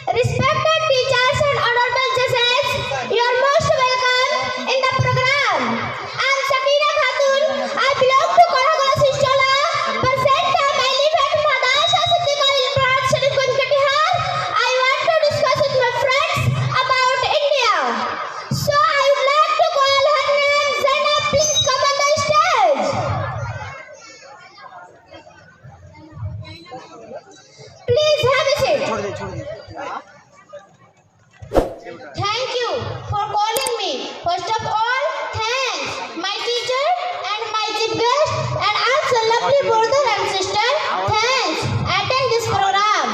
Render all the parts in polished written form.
Respected teachers and honorable judges, you are most welcome in the program. I am Sakina Khatun. I belong to Koragola Sistola. Present time I live at ayesha siddiqa lilbanat I want to discuss with my friends about India. So I would like to call her name Zainab. Please come on the stage. Please have a seat. Thank you for calling me. First of all, thanks my teacher and my chief guest and also lovely brother and sister. Thanks. Attend this program.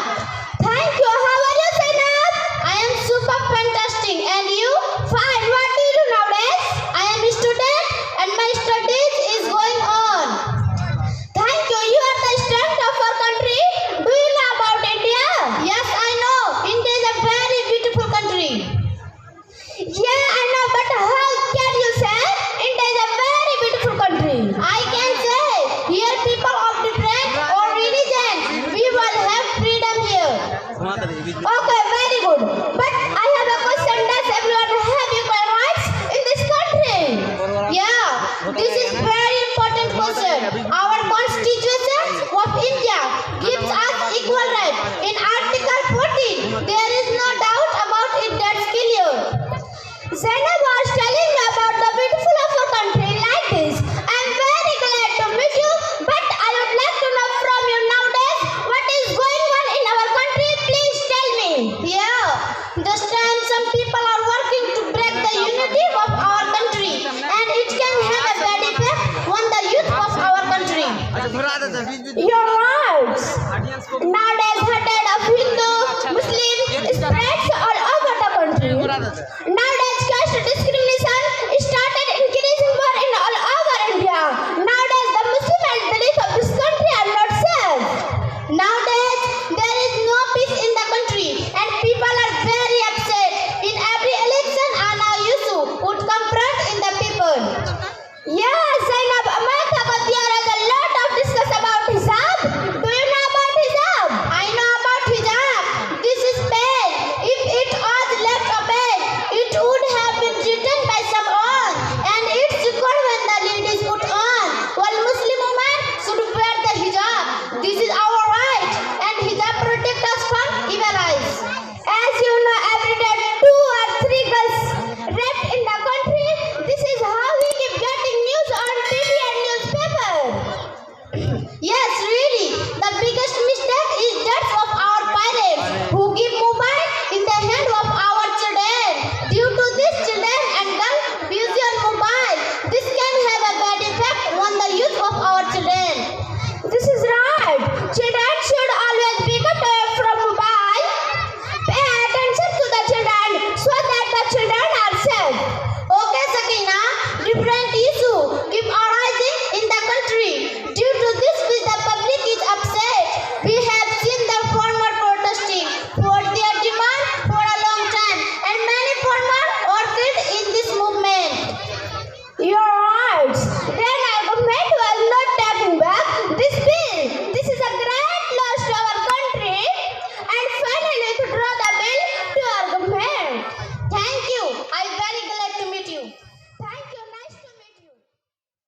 Thank you. How are you, Zainab? I am super fantastic. And you? Fine. What do you do nowadays? I am a student and my studies is going on. Thank you. You are the strength of our country. Do you know about India? Yes, I know. India is a very beautiful country. Yeah, I know, but how can you say India is a very beautiful country? I can say here people of different or religion, we will have freedom here. Okay, very good. But I have a question. Does everyone have equal rights in this country? Yeah, this is very important question. Our Constitution of India gives us equal rights. In Article 14, there is no doubt about it. That's clear. Zainab was telling me about the beautiful of our country like this. I am very glad to meet you, but I would like to know from you nowadays what is going on in our country. Please tell me. Yeah, this time some people are working to break the unity of our country, and it can have a bad effect on the youth of our country. You're right. Nowadays, hatred of Hindu, Muslim spreads all over the country.